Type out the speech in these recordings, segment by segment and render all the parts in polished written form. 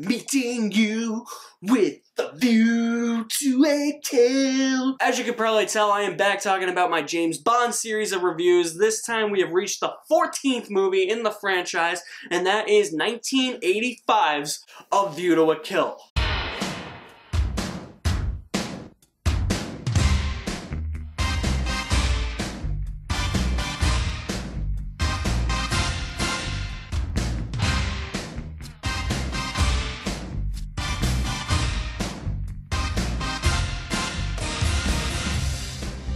Meeting you with a view to a kill. As you can probably tell, I am back talking about my James Bond series of reviews. This time we have reached the 14th movie in the franchise, and that is 1985's A View to a Kill.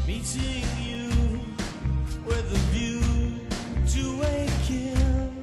Meeting you with a view to a kill.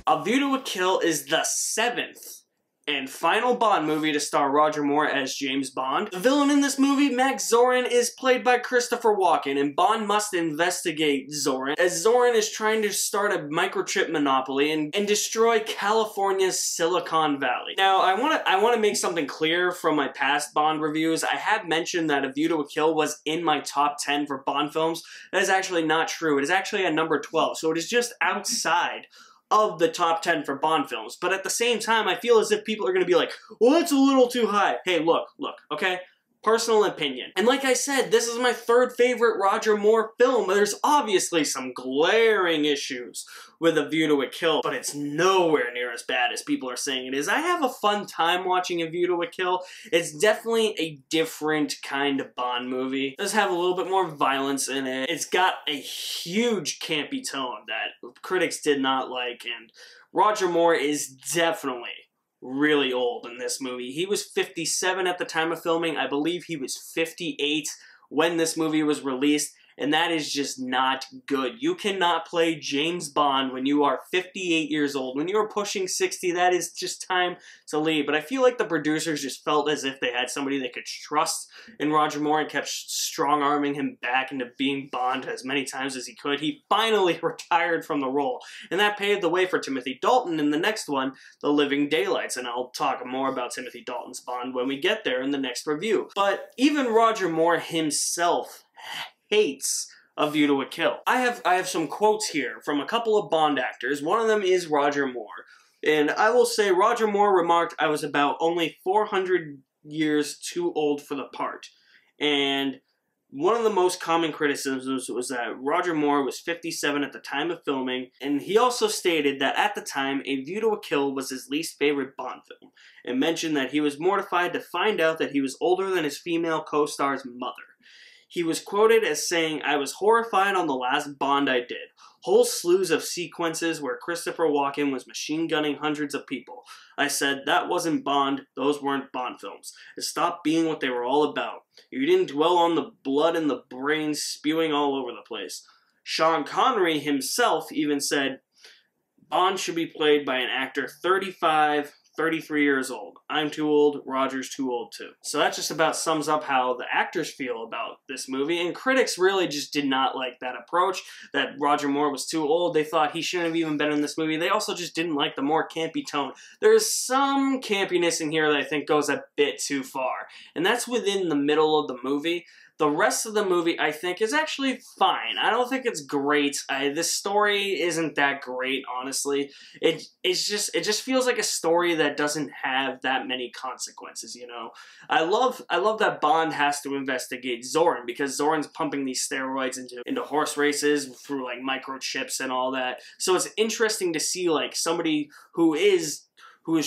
A View to a Kill is the 7th and final Bond movie to star Roger Moore as James Bond. The villain in this movie, Max Zorin, is played by Christopher Walken, and Bond must investigate Zorin, as Zorin is trying to start a microchip monopoly and destroy California's Silicon Valley. Now, I want to make something clear from my past Bond reviews. I have mentioned that A View to a Kill was in my top 10 for Bond films. That is actually not true. It is actually at number 12, so it is just outside of the top 10 for Bond films. But at the same time, I feel as if people are going to be like, well, that's a little too high. Hey, look, okay? Personal opinion. And like I said, this is my third favorite Roger Moore film. There's obviously some glaring issues with A View to a Kill, but it's nowhere near as bad as people are saying it is. I have a fun time watching A View to a Kill. It's definitely a different kind of Bond movie. It does have a little bit more violence in it. It's got a huge campy tone that critics did not like, and Roger Moore is definitely really old in this movie. He was 57 at the time of filming. I believe he was 58 when this movie was released, and that is just not good. You cannot play James Bond when you are 58 years old. When you are pushing 60, that is just time to leave. But I feel like the producers just felt as if they had somebody they could trust in Roger Moore and kept strong-arming him back into being Bond as many times as he could. He finally retired from the role, and that paved the way for Timothy Dalton in the next one, The Living Daylights, and I'll talk more about Timothy Dalton's Bond when we get there in the next review. But even Roger Moore himself hates A View to a Kill. I have some quotes here from a couple of Bond actors. One of them is Roger Moore. And I will say Roger Moore remarked, "I was about only 400 years too old for the part." And one of the most common criticisms was that Roger Moore was 57 at the time of filming, and he also stated that at the time, A View to a Kill was his least favorite Bond film, and mentioned that he was mortified to find out that he was older than his female co-star's mother. He was quoted as saying, "I was horrified on the last Bond I did. Whole slews of sequences where Christopher Walken was machine gunning hundreds of people. I said, that wasn't Bond, those weren't Bond films. It stopped being what they were all about. You didn't dwell on the blood and the brains spewing all over the place." Sean Connery himself even said, "Bond should be played by an actor 35, 33 years old. I'm too old, Roger's too old too." So that just about sums up how the actors feel about this movie, and critics really just did not like that approach, that Roger Moore was too old. They thought he shouldn't have even been in this movie. They also just didn't like the more campy tone. There's some campiness in here that I think goes a bit too far, and that's within the middle of the movie. The rest of the movie, I think, is actually fine. I don't think it's great. This story isn't that great, honestly. It just feels like a story that doesn't have that many consequences, you know? I love that Bond has to investigate Zorin, because Zorin's pumping these steroids into horse races through, like, microchips and all that. So it's interesting to see, like, somebody who is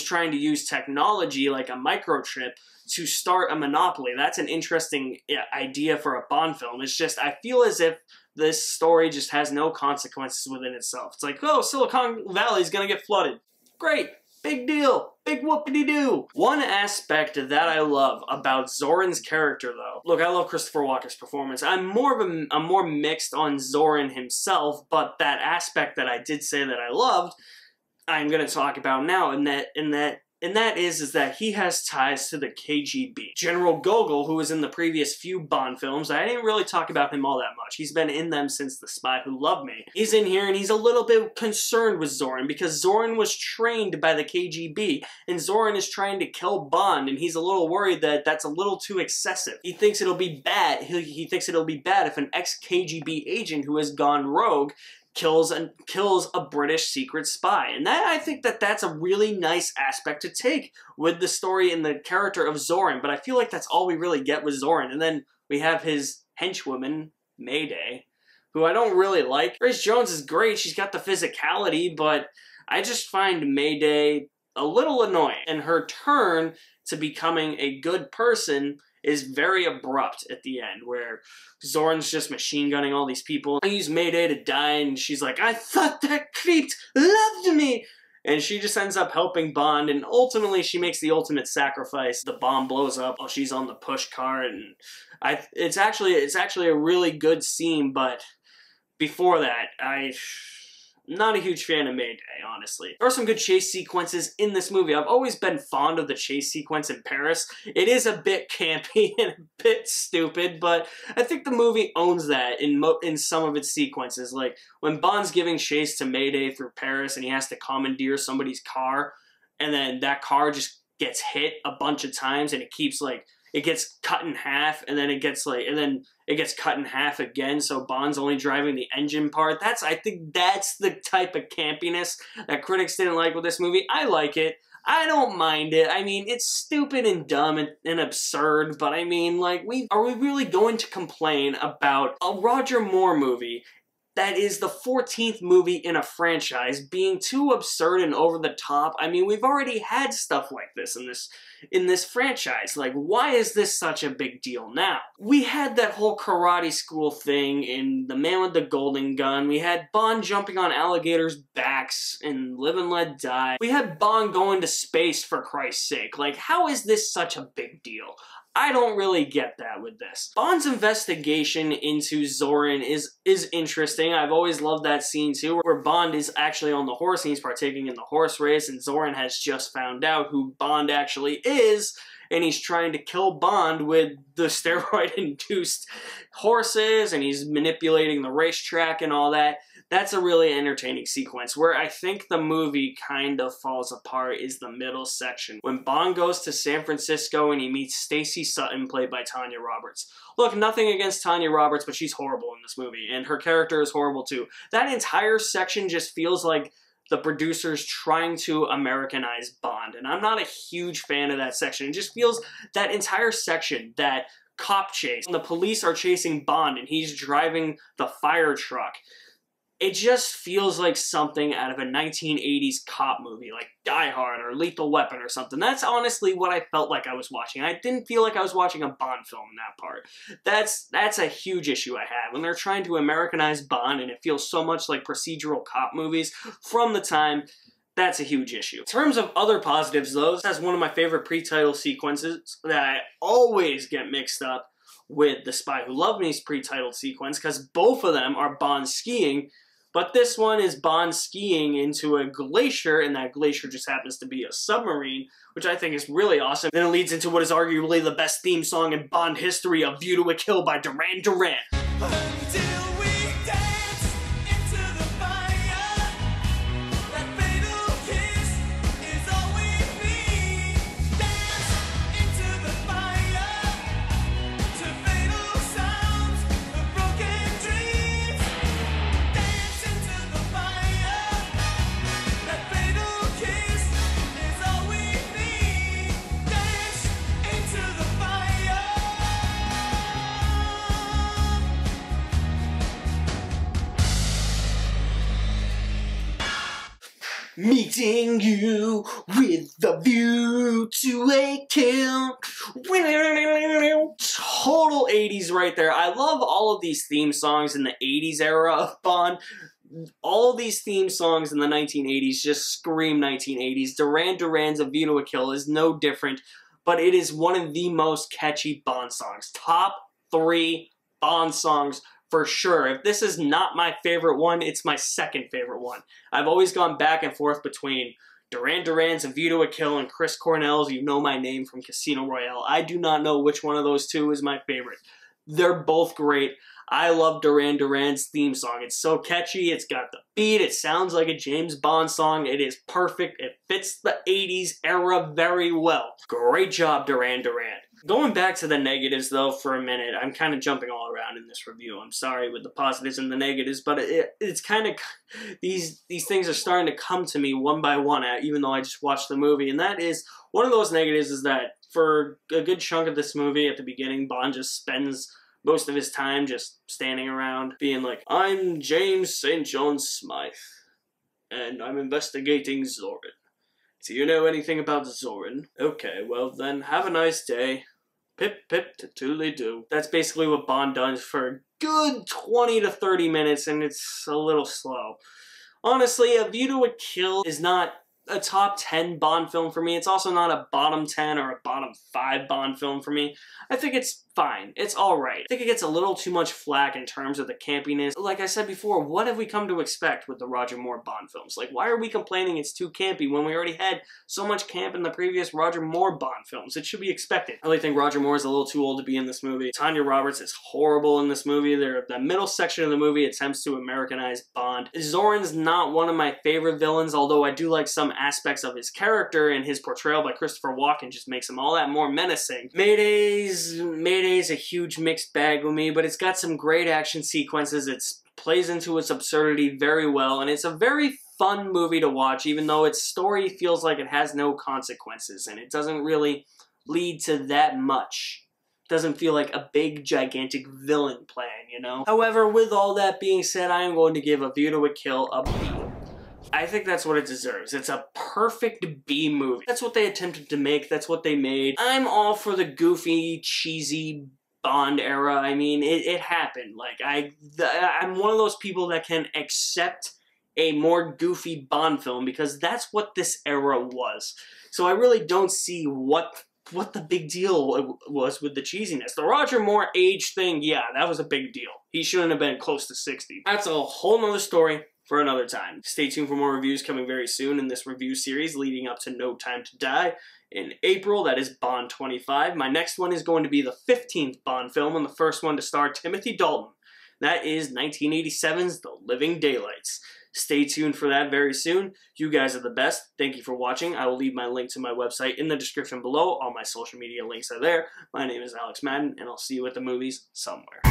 trying to use technology, like a microchip, to start a monopoly. That's an interesting idea for a Bond film. It's just, I feel as if this story just has no consequences within itself. It's like, oh, Silicon Valley's gonna get flooded. Great. Big deal. Big whoopity-doo. One aspect that I love about Zorin's character, though, look, I love Christopher Walken's performance. I'm more mixed on Zorin himself, but that aspect that I did say that I loved, I'm going to talk about now, in that and that is that he has ties to the KGB. General Gogol, who was in the previous few Bond films, I didn't really talk about him all that much. He's been in them since The Spy Who Loved Me. He's in here and he's a little bit concerned with Zorin because Zorin was trained by the KGB and Zorin is trying to kill Bond and he's a little worried that that's a little too excessive. He thinks it'll be bad. He thinks it'll be bad if an ex-KGB agent who has gone rogue kills a British secret spy. And I think that's a really nice aspect to take with the story and the character of Zorin, but I feel like that's all we really get with Zorin. And then we have his henchwoman, Mayday, who I don't really like. Grace Jones is great, she's got the physicality, but I just find Mayday a little annoying. And her turn to becoming a good person is very abrupt at the end, where Zorin's just machine gunning all these people. I use Mayday to die, and she's like, I thought that creep loved me! And she just ends up helping Bond, and ultimately she makes the ultimate sacrifice. The bomb blows up while she's on the push cart, and it's actually a really good scene, but before that, I'm not a huge fan of Mayday, honestly. There are some good chase sequences in this movie. I've always been fond of the chase sequence in Paris. It is a bit campy and a bit stupid, but I think the movie owns that in some of its sequences. Like, when Bond's giving chase to Mayday through Paris and he has to commandeer somebody's car, and then that car just gets hit a bunch of times and it keeps, like, it gets cut in half, and then it gets cut in half again, so Bond's only driving the engine part. I think that's the type of campiness that critics didn't like with this movie. I like it. I don't mind it. I mean, it's stupid and dumb and absurd, but I mean, like, are we really going to complain about a Roger Moore movie that is the 14th movie in a franchise being too absurd and over the top? I mean, we've already had stuff like this in this franchise. Like, why is this such a big deal now? We had that whole karate school thing in The Man with the Golden Gun. We had Bond jumping on alligators' backs in Live and Let Die. We had Bond going to space, for Christ's sake. Like, how is this such a big deal? I don't really get that with this. Bond's investigation into Zorin is interesting. I've always loved that scene too, where Bond is actually on the horse and he's partaking in the horse race, and Zorin has just found out who Bond actually is, and he's trying to kill Bond with the steroid-induced horses, and he's manipulating the racetrack and all that. That's a really entertaining sequence. Where I think the movie kind of falls apart is the middle section. When Bond goes to San Francisco and he meets Stacey Sutton, played by Tanya Roberts. Look, nothing against Tanya Roberts, but she's horrible in this movie, and her character is horrible too. That entire section just feels like the producers trying to Americanize Bond, and I'm not a huge fan of that section. It just feels, that entire section, that cop chase, when the police are chasing Bond and he's driving the fire truck, it just feels like something out of a 1980s cop movie, like Die Hard or Lethal Weapon or something. That's honestly what I felt like I was watching. I didn't feel like I was watching a Bond film in that part. That's a huge issue I have. When they're trying to Americanize Bond and it feels so much like procedural cop movies from the time, that's a huge issue. In terms of other positives, though, this has one of my favorite pre-title sequences that I always get mixed up with The Spy Who Loved Me's pre-titled sequence, because both of them are Bond skiing. But this one is Bond skiing into a glacier, and that glacier just happens to be a submarine, which I think is really awesome. Then it leads into what is arguably the best theme song in Bond history, A View to a Kill by Duran Duran. Until we dance into the fire, that fatal kiss is all we need. Dance into the fire, to fatal sounds of broken dreams. Dance into the fire, that fatal kiss is all we need. Dance into the fire. Meeting you with the view to a kill. Total 80s right there. I love all of these theme songs in the 80s era of Bond. All of these theme songs in the 1980s just scream 1980s. Duran Duran's A View to a Kill is no different, but it is one of the most catchy Bond songs. Top 3 Bond songs for sure. If this is not my favorite one, it's my second favorite one. I've always gone back and forth between Duran Duran's A View to a Kill and Chris Cornell's You Know My Name from Casino Royale. I do not know which one of those two is my favorite. They're both great. I love Duran Duran's theme song. It's so catchy, it's got the beat, it sounds like a James Bond song, it is perfect, it fits the 80s era very well. Great job, Duran Duran. Going back to the negatives though for a minute, I'm kind of jumping all around in this review. I'm sorry with the positives and the negatives, but it's kind of, these things are starting to come to me one by one, even though I just watched the movie, and that is, one of those negatives is that for a good chunk of this movie at the beginning, Bond just spends most of his time just standing around being like, I'm James St. John Smythe, and I'm investigating Zorin. Do you know anything about Zorin? Okay, well then, have a nice day. Pip pip to-toodly-doo. That's basically what Bond does for a good 20 to 30 minutes, and it's a little slow. Honestly, A View to a Kill is not a top 10 Bond film for me. It's also not a bottom 10 or a bottom 5 Bond film for me. I think it's fine. It's alright. I think it gets a little too much flack in terms of the campiness. Like I said before, what have we come to expect with the Roger Moore Bond films? Like, why are we complaining it's too campy when we already had so much camp in the previous Roger Moore Bond films? It should be expected. I really think Roger Moore is a little too old to be in this movie. Tanya Roberts is horrible in this movie. The middle section of the movie attempts to Americanize Bond. Zorin's not one of my favorite villains, although I do like some aspects of his character, and his portrayal by Christopher Walken just makes him all that more menacing. Mayday's a huge mixed bag with me, but it's got some great action sequences. It plays into its absurdity very well, and it's a very fun movie to watch, even though its story feels like it has no consequences, and it doesn't really lead to that much. It doesn't feel like a big, gigantic villain plan, you know? However, with all that being said, I am going to give A View to a Kill a B. I think that's what it deserves. It's a perfect B movie. That's what they attempted to make. That's what they made. I'm all for the goofy, cheesy Bond era. I mean, it happened. Like, I'm one of those people that can accept a more goofy Bond film because that's what this era was. So I really don't see what the big deal was with the cheesiness. The Roger Moore age thing, yeah, that was a big deal. He shouldn't have been close to 60. That's a whole nother story for another time. Stay tuned for more reviews coming very soon in this review series leading up to No Time to Die. In April, that is Bond 25. My next one is going to be the 15th Bond film and the first one to star Timothy Dalton. That is 1987's The Living Daylights. Stay tuned for that very soon. You guys are the best. Thank you for watching. I will leave my link to my website in the description below. All my social media links are there. My name is Alex Madden, and I'll see you at the movies somewhere.